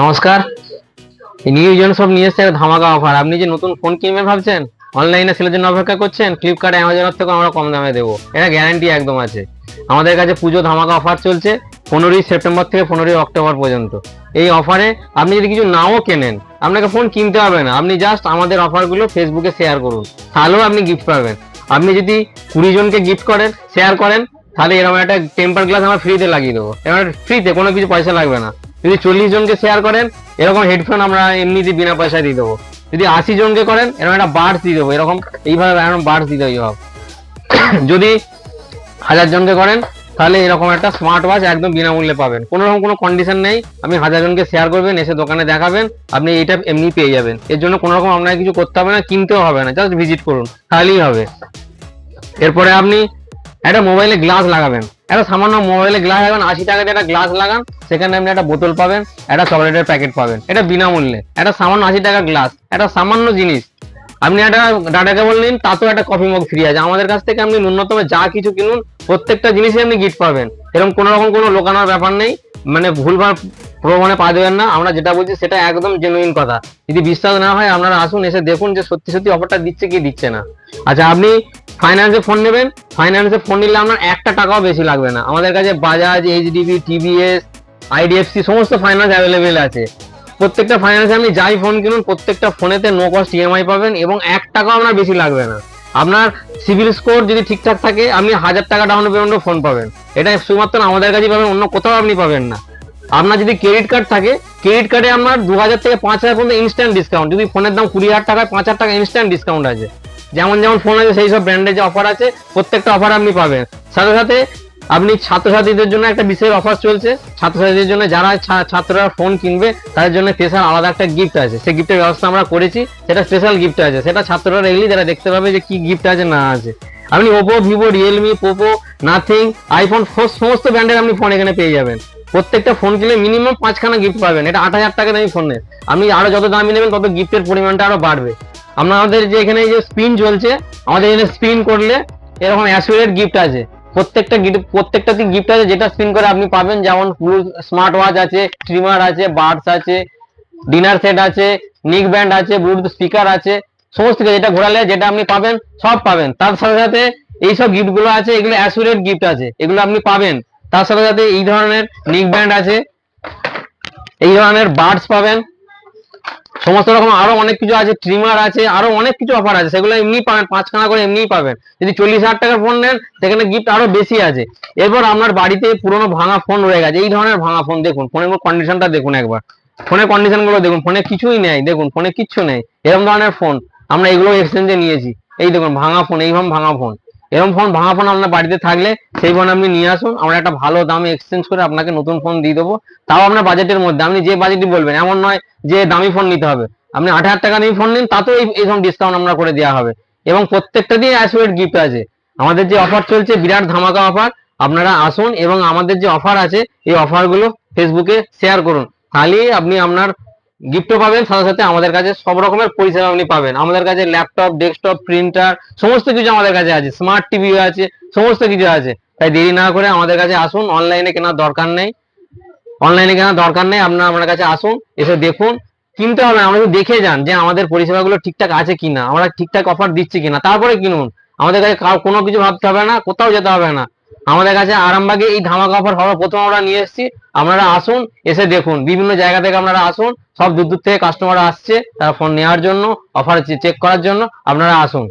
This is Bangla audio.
নমস্কার। নিউ জন সব নিয়ে এসছে একটা ধামাকা অফার। আপনি যে নতুন ফোন কিনবেন ভাবছেন, অনলাইনে সেলের জন্য অপেক্ষা করছেন, ফ্লিপকার্ট অ্যামাজনের থেকে আমরা কম দামে দেবো, এটা গ্যারান্টি একদম আছে। আমাদের কাছে পুজো ধামাকা অফার চলছে 15ই সেপ্টেম্বর থেকে 15ই অক্টোবর পর্যন্ত। এই অফারে আপনি যদি কিছু নাও কেনেন, আপনাকে ফোন কিনতে হবে না, আপনি জাস্ট আমাদের অফারগুলো ফেসবুকে শেয়ার করুন, তাহলেও আপনি গিফট পাবেন। আপনি যদি 20 জনকে গিফট করেন, শেয়ার করেন, তাহলে এরকম একটা টেম্পার গ্লাস আমরা ফ্রিতে লাগিয়ে দেবো, এবার ফ্রিতে, কোনো কিছু পয়সা লাগবে না। যদি 40 জনকে শেয়ার করেন, এরকম হেডফোন আমরা এমনিতে বিনা পয়সায় দিয়ে দেবো। যদি 80 জনকে করেন, এরকম একটা বার্ডস দিয়ে দেবো, এরকম এইভাবে এরকম বার্ডস দিয়ে দেবো। যদি 1000 জনকে করেন, তাহলে এরকম একটা স্মার্ট ওয়াচ একদম বিনামূল্যে পাবেন, কোনো রকম কোনো কন্ডিশন নেই। আপনি 1000 জনকে শেয়ার করবেন, এসে দোকানে দেখাবেন, আপনি এইটা এমনি পেয়ে যাবেন। এর জন্য কোনো রকম আপনাকে কিছু করতে হবে না, কিনতেও হবে না, জাস্ট ভিজিট করুন, তাহলেই হবে। এরপরে আপনি একটা মোবাইলে গ্লাস লাগাবেন, একটা সামান্য মোবাইলে গ্লাস লাগাবেন, 80 টাকা দিয়ে একটা গ্লাস লাগান, সেখানে আপনি একটা বোতল পাবেন, একটা চকলেটের প্যাকেট পাবেন, এটা বিনামূল্যে। একটা সামান্য 80 টাকা গ্লাস, একটা সামান্য জিনিস। আপনি একটা ডাটা কেবল নিন, তাতেও একটা কফি মগ ফ্রি আছে। আমাদের কাছ থেকে আপনি ন্যূনতম যা কিছু কিনুন, প্রত্যেকটা জিনিসই আপনি গিফট পাবেন। এরকম কোনো রকম কোনো লোকানোর ব্যাপার নেই, মানে ভুলভাল প্রমাণে পা দেবেন না। আমরা যেটা বলছি সেটা একদম জেনুইন কথা। যদি বিশ্বাস না হয়, আপনারা আসুন, এসে দেখুন যে সত্যি সত্যি অফারটা দিচ্ছে কি দিচ্ছে না। আচ্ছা, আপনি ফাইন্যান্সে ফোন নেবেন, ফাইন্যান্সে ফোন নিলে আপনার একটা টাকাও বেশি লাগবে না। আমাদের কাছে বাজাজ, এইচডিবি, টিভিএস, আইডিএফসি সমস্ত ফাইন্যান্স অ্যাভেলেবেল আছে। প্রত্যেকটা ফাইন্যান্সে আপনি যাই ফোন কিনুন, প্রত্যেকটা ফোনেতে নো কস্ট ইএমআই পাবেন, এবং 1 টাকাও আপনার বেশি লাগবে না। আপনার সিভিল স্কোর যদি ঠিকঠাক থাকে, আপনি 1000 টাকা ডাউন পেমেন্টও ফোন পাবেন। এটা শুধুমাত্র আমাদের কাছেই পাবেন, অন্য কোথাও আপনি পাবেন না। আপনার যদি ক্রেডিট কার্ড থাকে, ক্রেডিট কার্ডে আপনার 2000 থেকে 5000 পর্যন্ত ইনস্ট্যান্ট ডিসকাউন্ট। যদি ফোনের দাম 20,000 টাকায় 5000 টাকা ইনস্ট্যান্ট ডিসকাউন্ট আছে। যেমন যেমন ফোন আছে, সেই সব ব্র্যান্ডের যে অফার আছে, প্রত্যেকটা অফার আপনি পাবেন। সাথে সাথে আপনি ছাত্রছাত্রীদের জন্য একটা বিশেষ অফার চলছে। ছাত্রছাত্রীদের জন্য, যারা ছাত্ররা ফোন কিনবে, তাদের জন্য স্পেশাল আলাদা একটা গিফট আছে। সেই গিফটের ব্যবস্থা আমরা করেছি, সেটা স্পেশাল গিফট আছে, সেটা ছাত্ররা এগলি যারা দেখতে পাবে যে কি গিফট আছে না আছে। আপনি Oppo, Vivo, Realme, পোপো, nothing, iPhone সমস্ত ব্র্যান্ডের আপনি ফোন এখানে পেয়ে যাবেন। প্রত্যেকটা ফোন কিনলে মিনিমাম 5খানা গিফট পাবেন। এটা 8000 টাকা দামি ফোনের, আপনি আরো যত দামি নেবেন তত গিফটের পরিমাণটা আরো বাড়বে। আমাদের যে এখানে যে স্পিন চলছে, আমাদের এখানে স্পিন করলে এরকম অ্যাসুরেট গিফট আছে। প্রত্যেকটাতে গিফট আছে, যেটা স্পিন করে আপনি পাবেন। যেমন স্মার্ট ওয়াচ আছে, ট্রিমার আছে, বাডস আছে, ডিনার সেট আছে, নিক ব্যান্ড আছে, ব্লুটুথ স্পিকার আছে, সমস্ত কিছু যেটা ঘোরালে যেটা আপনি পাবেন সব পাবেন। তার সাথে সাথে এইসব গিফট গুলো আছে, এগুলো অ্যাসুরেট গিফট আছে, এগুলো আপনি পাবেন। তার সাথে সাথে এই ধরনের নিক ব্যান্ড আছে, এই ধরনের বাডস পাবেন, সমস্ত রকম আরো অনেক কিছু আছে, ট্রিমার আছে, আরো অনেক কিছু অফার আছে, সেগুলো এমনি পাবেন, 5খানা করে এমনিই পাবেন। যদি 40,000 টাকার ফোন নেন, সেখানে গিফট আরো বেশি আছে। এরপর আপনার বাড়িতে পুরোনো ভাঙা ফোন রয়ে গেছে, এই ধরনের ভাঙা ফোন দেখুন, ফোনের কন্ডিশনটা দেখুন একবার, ফোনের কন্ডিশন গুলো দেখুন, ফোনে কিছুই নেই, দেখুন ফোনে কিচ্ছু নেই। এরকম ধরনের ফোন আমরা এগুলো এক্সচেঞ্জে নিয়েছি। এই দেখুন ভাঙা ফোন, এইরকম ভাঙা ফোন, এরকম ফোন, ভাঙা ফোন আপনার বাড়িতে থাকলে সেই ফোন আপনি নিয়ে আসুন, আমরা একটা ভালো দামে এক্সচেঞ্জ করে আপনাকে নতুন ফোন দিয়ে দেবো। তাও আপনার বাজেটের মধ্যে, আপনি যে বাজেটই বলবেন, এমন নয় যে দামি ফোন নিতে হবে। আপনি 8000 টাকা দিয়ে ফোন নিন, তাতেও এইরকম ডিসকাউন্ট আমরা করে দেওয়া হবে, এবং প্রত্যেকটা দিয়ে অ্যাসুরেট গিফট আছে। আমাদের যে অফার চলছে, বিরাট ধামাকা অফার। আপনারা আসুন এবং আমাদের যে অফার আছে, এই অফারগুলো ফেসবুকে শেয়ার করুন, তাহলেই আপনি আপনার গিফটও পাবেন, সাথে সাথে আমাদের কাছে সব রকমের পরিষেবা আপনি পাবেন। আমাদের কাছে ল্যাপটপ, ডেস্কটপ, প্রিন্টার সমস্ত কিছু আমাদের কাছে আছে, স্মার্ট টিভিও আছে, সমস্ত কিছু আছে। তাই দেরি না করে আমাদের কাছে আসুন, অনলাইনে কেনার দরকার নেই, আপনারা আমার কাছে আসুন, এসে দেখুন। কিনতে হবে না, আমাদের দেখে যান যে আমাদের পরিষেবাগুলো ঠিকঠাক আছে কিনা, আমরা ঠিকঠাক অফার দিচ্ছি কিনা, তারপরে কিনুন। আমাদের কাছে কোনো কিছু ভাবতে হবে না, কোথাও যেতে হবে না। আমাদের কাছে আরামবাগে এই ধামাকা অফার সবার প্রথম আমরা নিয়ে এসেছি। আপনারা আসুন, এসে দেখুন, বিভিন্ন জায়গা থেকে আপনারা আসুন, সব দূর দূর থেকে কাস্টমার আসছে তারা ফোন নেওয়ার জন্য, অফার চেক করার জন্য। আপনারা আসুন।